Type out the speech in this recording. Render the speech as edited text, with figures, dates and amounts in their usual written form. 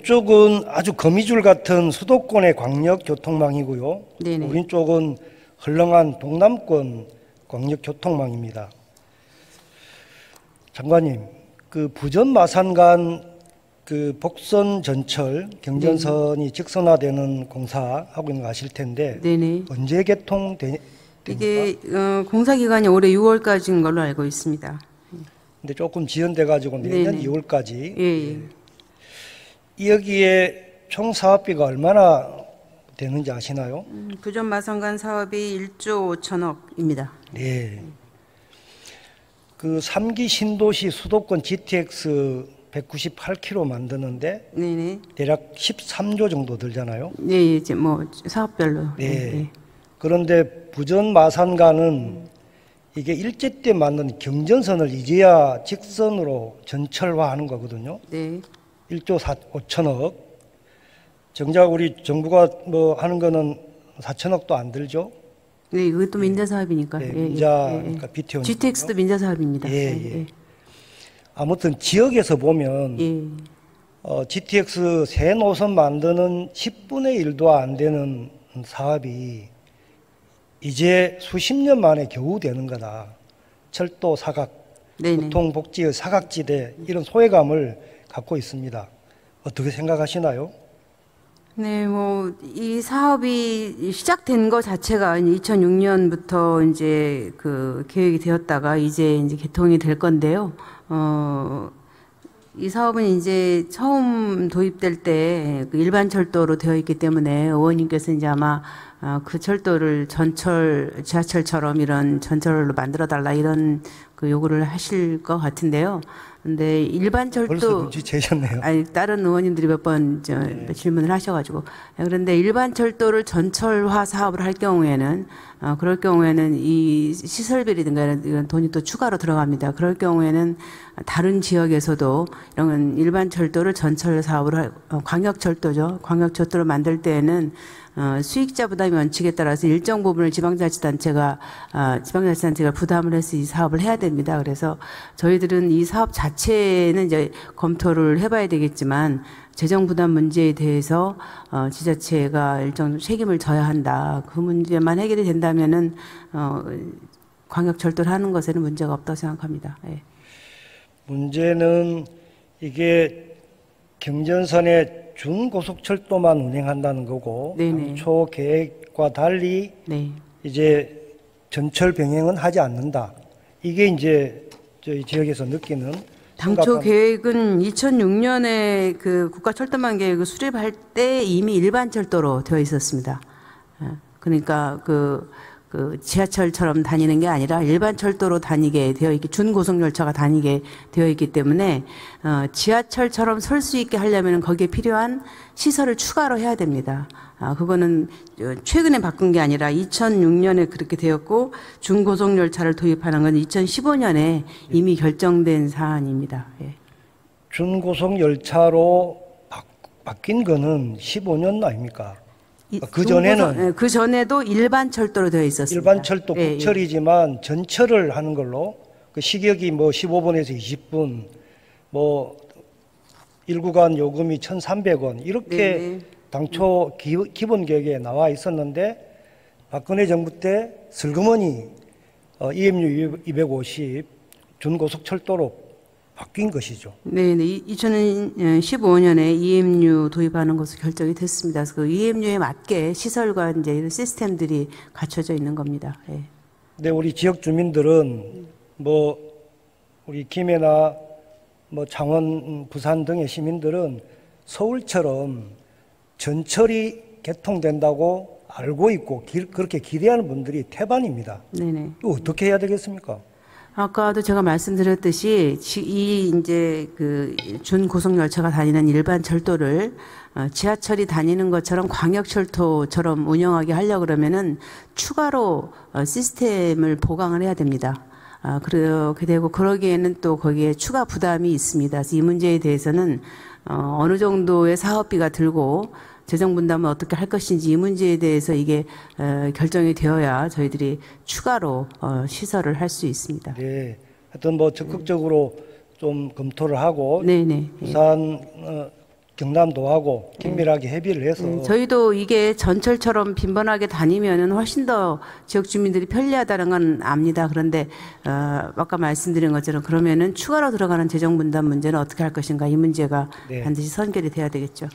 저쪽은 아주 거미줄 같은 수도권의 광역교통망이고요. 네네. 우린 쪽은 헐렁한 동남권 광역교통망입니다. 장관님, 그 부전 마산 간 그 복선 전철 경전선이 직선화되는 공사하고 있는 거 아실 텐데 네네. 언제 개통됩니까? 이게 공사 기간이 올해 6월까지인 걸로 알고 있습니다. 근데 조금 지연돼 가지고 내년 네네. 2월까지. 예. 여기에 총 사업비가 얼마나 되는지 아시나요? 부전 마산간 사업이 1조 5천억입니다. 네. 그 3기 신도시 수도권 GTX 198km 만드는데 네네. 대략 13조 정도 들잖아요. 네, 이제 뭐 사업별로. 네. 그런데 부전 마산간은 이게 일제 때 만든 경전선을 이제야 직선으로 전철화하는 거거든요. 네. 1조 5천억. 정작 우리 정부가 뭐 하는 거는 4천억도 안 들죠. 네, 이것도 민자 사업이니까. 네, 예, 민자니까 BTO. GTX도 민자 사업입니다. 예. 아무튼 지역에서 보면 GTX 새 노선 만드는 10분의 1도 안 되는 사업이 이제 수십 년 만에 겨우 되는 거다. 철도 사각, 교통복지의 사각지대 이런 소외감을 갖고 있습니다. 어떻게 생각하시나요? 네, 뭐 이 사업이 시작된 것 자체가 2006년부터 이제 그 계획이 되었다가 이제 개통이 될 건데요. 이 사업은 이제 처음 도입될 때 그 일반 철도로 되어 있기 때문에 의원님께서 이제 아마 그 철도를 전철, 지하철처럼 이런 전철로 만들어 달라 이런 그 요구를 하실 것 같은데요. 근데 일반 철도 벌써 눈치채셨네요. 아니 다른 의원님들이 몇 번 질문을 하셔가지고 그런데 일반 철도를 전철화 사업을 할 경우에는 그럴 경우에는 이 시설비라든가 이런 돈이 또 추가로 들어갑니다. 그럴 경우에는 다른 지역에서도 이런 일반 철도를 전철 사업을 광역철도죠. 광역철도를 만들 때에는 수익자 부담 원칙에 따라서 일정 부분을 지방자치단체가 부담을 해서 이 사업을 해야 됩니다. 그래서 저희들은 이 사업 자체는 이제 검토를 해봐야 되겠지만 재정 부담 문제에 대해서 지자체가 일정 책임을 져야 한다. 그 문제만 해결이 된다면은 광역철도를 하는 것에는 문제가 없다고 생각합니다. 예. 문제는 이게 경전선의 준고속철도만 운행한다는 거고 당초 계획과 달리 이제 전철 병행은 하지 않는다. 이게 이제 저희 지역에서 느끼는 당초 계획은 2006년에 그 국가철도망 계획을 수립할 때 이미 일반 철도로 되어 있었습니다. 그러니까 그 지하철처럼 다니는 게 아니라 일반 철도로 다니게 되어 있기, 준고속열차가 다니게 되어 있기 때문에 지하철처럼 설 수 있게 하려면 거기에 필요한 시설을 추가로 해야 됩니다. 그거는 최근에 바꾼 게 아니라 2006년에 그렇게 되었고 준고속열차를 도입하는 건 2015년에 이미 결정된 사안입니다. 예. 준고속열차로 바뀐 거는 15년 아닙니까? 그 전에는 그 전에도 일반 철도로 되어 있었습니다. 일반 철도 국철이지만 전철을 하는 걸로 그 시격이 뭐 15분에서 20분, 뭐 1구간 요금이 1,300원 이렇게 당초 기본 계획에 나와 있었는데 박근혜 정부 때 슬그머니 EMU 250 준고속철도로 바뀐 것이죠. 네, 2015년에 EMU 도입하는 것으로 결정이 됐습니다. 그래서 그 EMU에 맞게 시설과 이제 이런 시스템들이 갖춰져 있는 겁니다. 예. 근데 우리 지역 주민들은 뭐 우리 김해나 뭐 창원, 부산 등의 시민들은 서울처럼 전철이 개통된다고 알고 있고 그렇게 기대하는 분들이 태반입니다. 네네. 이거 어떻게 해야 되겠습니까? 아까도 제가 말씀드렸듯이 이 이제 그 준고속열차가 다니는 일반 철도를 지하철이 다니는 것처럼 광역철도처럼 운영하게 하려고 그러면은 추가로 시스템을 보강을 해야 됩니다. 그렇게 되고 그러기에는 또 거기에 추가 부담이 있습니다. 그래서 이 문제에 대해서는 어느 정도의 사업비가 들고 재정 분담은 어떻게 할 것인지 이 문제에 대해서 이게 결정이 되어야 저희들이 추가로 시설을 할 수 있습니다. 네, 하여튼 뭐 적극적으로 좀 검토를 하고 네네. 부산 경남도하고 긴밀하게 협의를 해서 저희도 이게 전철처럼 빈번하게 다니면은 훨씬 더 지역 주민들이 편리하다는 건 압니다. 그런데 아까 말씀드린 것처럼 그러면은 추가로 들어가는 재정 분담 문제는 어떻게 할 것인가 이 문제가 네. 반드시 선결이 돼야 되겠죠.